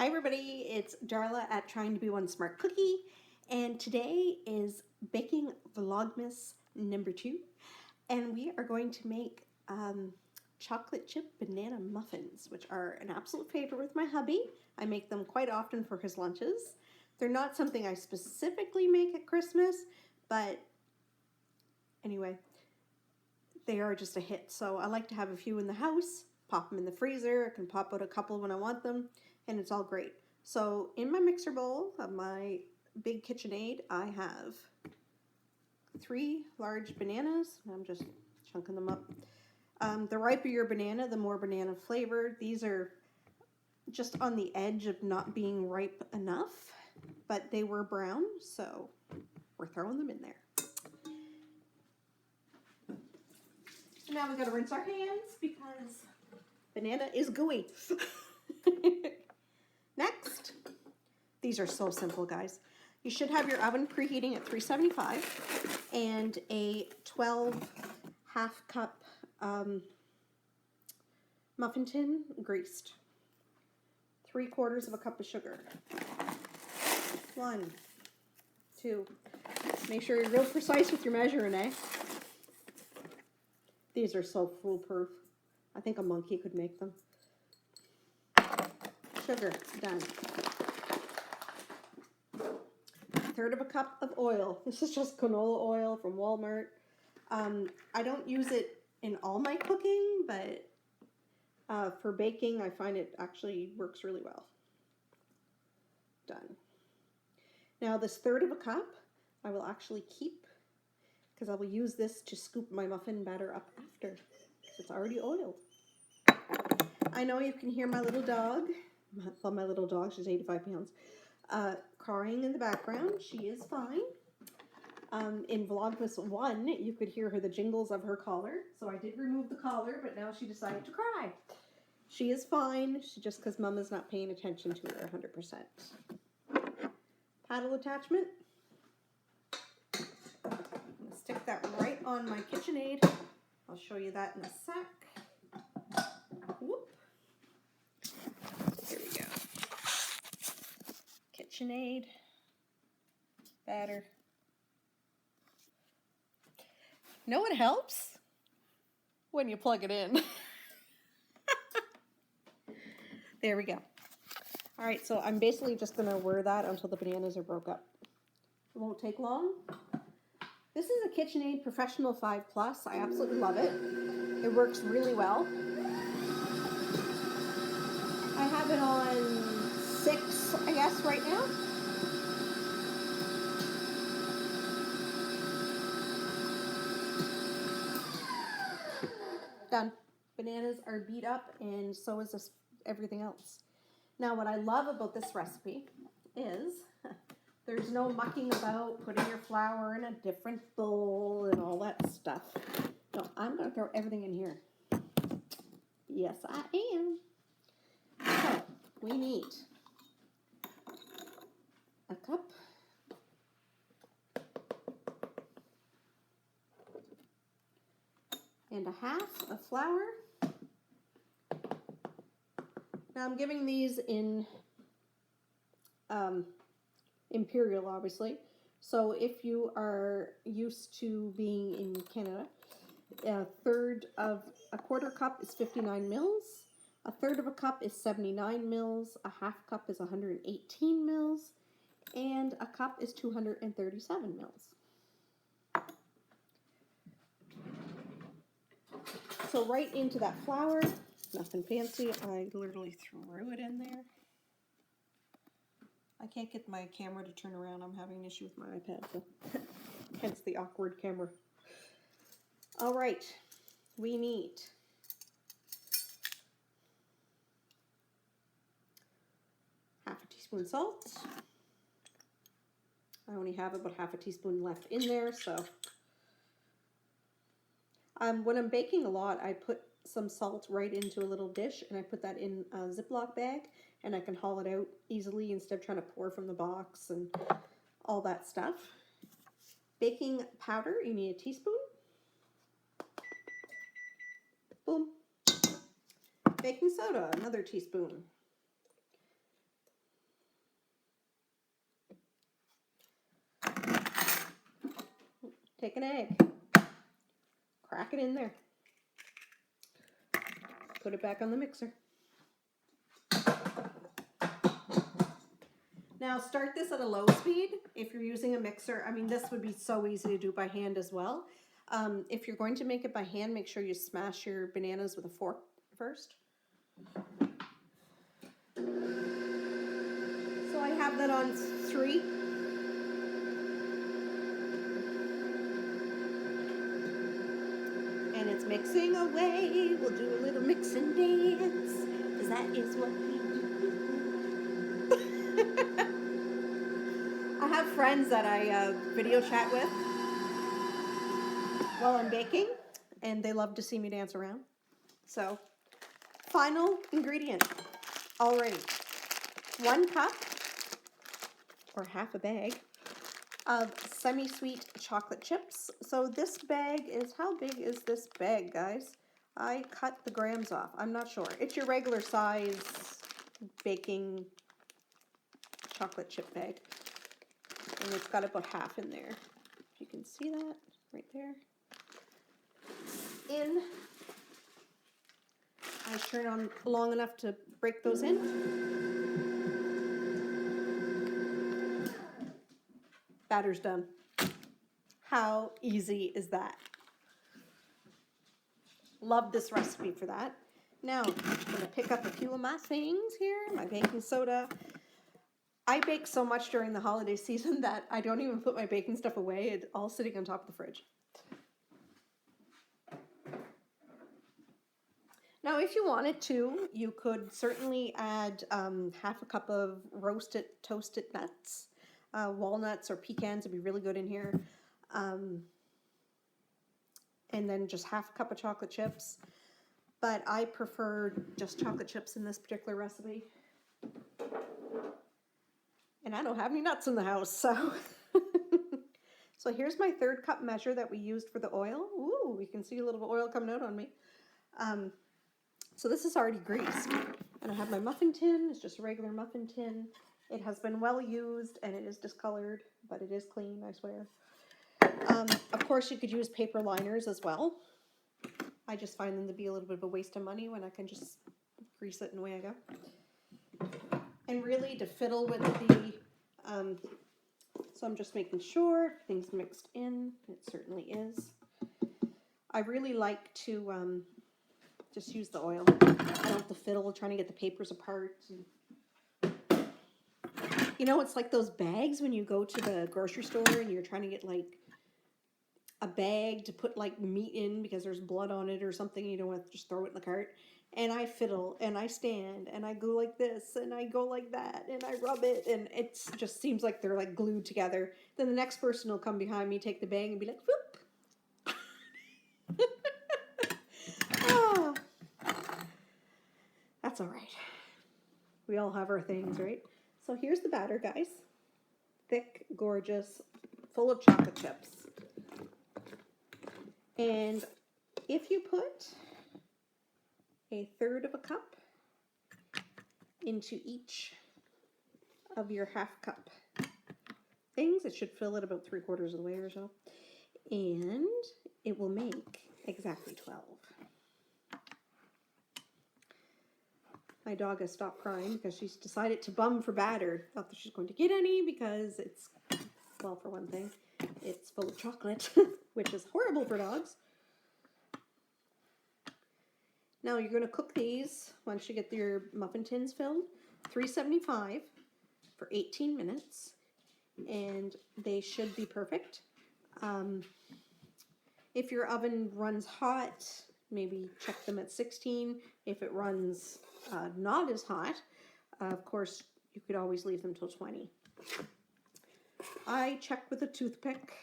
Hi everybody, it's Darla at Trying to Be One Smart Cookie, and today is baking Vlogmas number 2, and we are going to make chocolate chip banana muffins, which are an absolute favorite with my hubby. I make them quite often for his lunches. They're not something I specifically make at Christmas, but anyway, they are just a hit. So I like to have a few in the house, pop them in the freezer. I can pop out a couple when I want them, and it's all great. So in my mixer bowl of my big KitchenAid, I have 3 large bananas. I'm just chunking them up. The riper your banana, the more banana flavor. These are just on the edge of not being ripe enough, but they were brown, so we're throwing them in there. And now we gotta rinse our hands because banana is gooey. Next, these are so simple, guys. You should have your oven preheating at 375 and a 12 half cup muffin tin greased. 3/4 of a cup of sugar. 1, 2. Make sure you're real precise with your measuring, eh? These are so foolproof. I think a monkey could make them. Sugar, done. 1/3 of a cup of oil. This is just canola oil from Walmart. I don't use it in all my cooking, but for baking, I find it actually works really well. Done. Now this 1/3 of a cup, I will actually keep because I will use this to scoop my muffin batter up after. It's already oiled. I know you can hear my little dog. Well, my little dog, she's 85 pounds, crying in the background. She is fine. In Vlogmas 1, you could hear her the jingles of her collar. So I did remove the collar, but now she decided to cry. She is fine. She just because Mama's not paying attention to her 100%. Paddle attachment. I'm going to stick that right on my KitchenAid. I'll show you that in a sec. Whoop. Here we go. KitchenAid. Batter. Know what helps? When you plug it in. There we go. All right, so I'm basically just going to wear that until the bananas are broke up. It won't take long. This is a KitchenAid Professional 5 Plus. I absolutely love it. It works really well. I have it on 6, I guess, right now. Done. Bananas are beat up, and so is this everything else. Now, what I love about this recipe is there's no mucking about putting your flour in a different bowl and all that stuff. No, I'm going to throw everything in here. Yes, I am. So, we need a cup. And a half of flour. Now I'm giving these in imperial, obviously. So if you are used to being in Canada, 1/4 cup is 59 mils. 1/3 of a cup is 79 mils. A half cup is 118 mils. And a cup is 237 mils. So right into that flour, nothing fancy, I literally threw it in there. I can't get my camera to turn around, I'm having an issue with my iPad, so hence the awkward camera. All right, we need half a teaspoon salt. I only have about half a teaspoon left in there, so when I'm baking a lot, I put some salt right into a little dish, and I put that in a Ziploc bag, and I can haul it out easily instead of trying to pour from the box and all that stuff. Baking powder, you need a teaspoon. Boom. Baking soda, another teaspoon. take an egg, crack it in there, put it back on the mixer. Now start this at a low speed if you're using a mixer. I mean, this would be so easy to do by hand as well. If you're going to make it by hand, make sure you smash your bananas with a fork first. So I have that on 3. And it's mixing away. We'll do a little mix and dance, because that is what we do. I have friends that I video chat with while I'm baking, and they love to see me dance around. So, final ingredient already. 1 cup, or half a bag, of semi-sweet chocolate chips. So this bag is, how big is this bag, guys? I cut the grams off. I'm not sure. It's your regular size baking chocolate chip bag. And it's got about half in there. If you can see that right there. I turn on long enough to break those in. Batter's done. How easy is that? Love this recipe for that. Now, I'm going to pick up a few of my things here. My baking soda. I bake so much during the holiday season that I don't even put my baking stuff away. It's all sitting on top of the fridge. Now, if you wanted to, you could certainly add half a cup of roasted, toasted nuts. Walnuts or pecans would be really good in here. And then just half a cup of chocolate chips. But I prefer just chocolate chips in this particular recipe. And I don't have any nuts in the house, so. So here's my 3rd cup measure that we used for the oil. Ooh, you can see a little bit of oil coming out on me. So this is already greased. And I have my muffin tin. It's just a regular muffin tin. It has been well used and it is discolored, but it is clean, I swear. Of course, you could use paper liners as well. I just find them to be a little bit of a waste of money when I can just grease it and away I go. And really to fiddle with the, so I'm just making sure everything's mixed in. It certainly is. I really like to just use the oil. I don't have to fiddle trying to get the papers apart. You know, it's like those bags when you go to the grocery store and you're trying to get like a bag to put like meat in because there's blood on it or something. You don't want to just throw it in the cart. And I fiddle and I stand and I go like this and I go like that and I rub it and it just seems like they're like glued together. Then the next person will come behind me, take the bag and be like, whoop. Oh, that's all right. We all have our things, right? So here's the batter, guys. Thick, gorgeous, full of chocolate chips. And if you put 1/3 of a cup into each of your half cup things, it should fill it about 3/4 of the way or so. And it will make exactly 12. My dog has stopped crying because she's decided to bum for batter. Not that she's going to get any because it's, well, for one thing, it's full of chocolate, which is horrible for dogs. Now you're going to cook these once you get your muffin tins filled, 375 for 18 minutes, and they should be perfect. If your oven runs hot, maybe check them at 16. If it runs not as hot, of course, you could always leave them till 20. I check with a toothpick.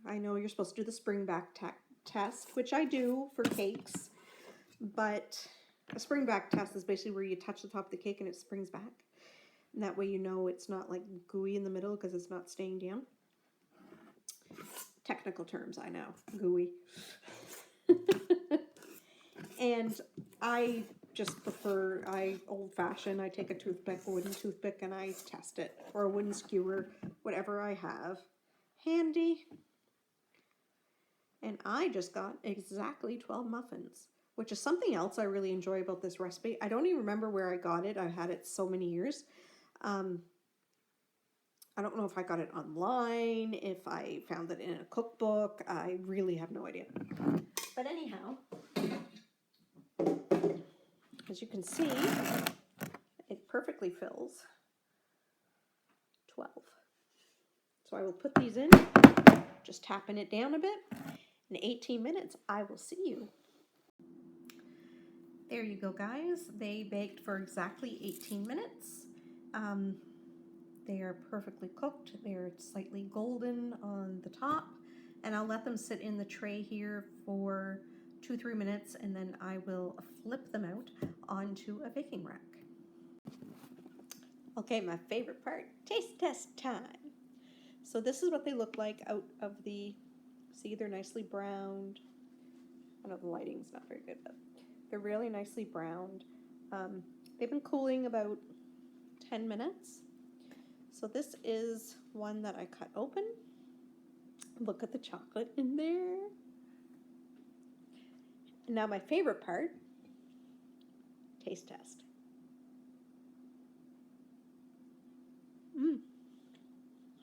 I know you're supposed to do the spring back test, which I do for cakes, but a spring back test is basically where you touch the top of the cake and it springs back. And that way you know it's not like gooey in the middle because it's not staying down. Technical terms, I know. Gooey. And I just prefer, old-fashioned. I take a toothpick, a wooden toothpick, and I test it. Or a wooden skewer, whatever I have handy. And I just got exactly 12 muffins, which is something else I really enjoy about this recipe. I don't even remember where I got it. I've had it so many years. I don't know if I got it online, if I found it in a cookbook. I really have no idea. But anyhow, as you can see, it perfectly fills 12. So I will put these in, just tapping it down a bit. In 18 minutes, I will see you. There you go, guys. They baked for exactly 18 minutes. They are perfectly cooked. They're slightly golden on the top, and I'll let them sit in the tray here for 2-3 minutes, and then I will flip them out onto a baking rack. Okay, my favorite part, taste test time. So this is what they look like out of the, see, they're nicely browned. I know the lighting's not very good, but they're really nicely browned. They've been cooling about 10 minutes. So this is one that I cut open. Look at the chocolate in there. And now my favorite part, taste test.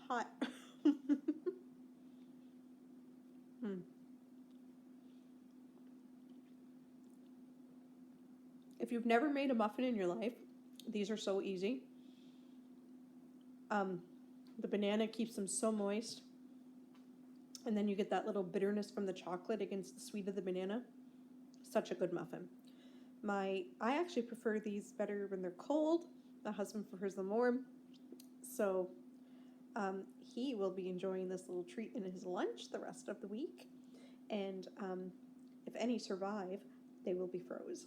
Hot. If you've never made a muffin in your life, these are so easy. The banana keeps them so moist. And then you get that little bitterness from the chocolate against the sweet of the banana. Such a good muffin. I actually prefer these better when they're cold. My husband prefers them warm. So he will be enjoying this little treat in his lunch the rest of the week. And if any survive, they will be froze.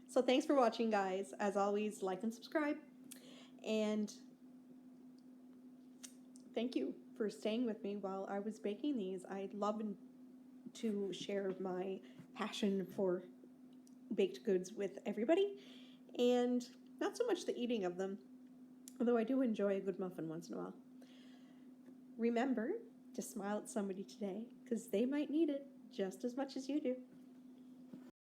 So thanks for watching, guys. As always, like and subscribe. And thank you for staying with me while I was baking these. I love to share my passion for baked goods with everybody, and not so much the eating of them, although I do enjoy a good muffin once in a while. Remember to smile at somebody today, because they might need it just as much as you do.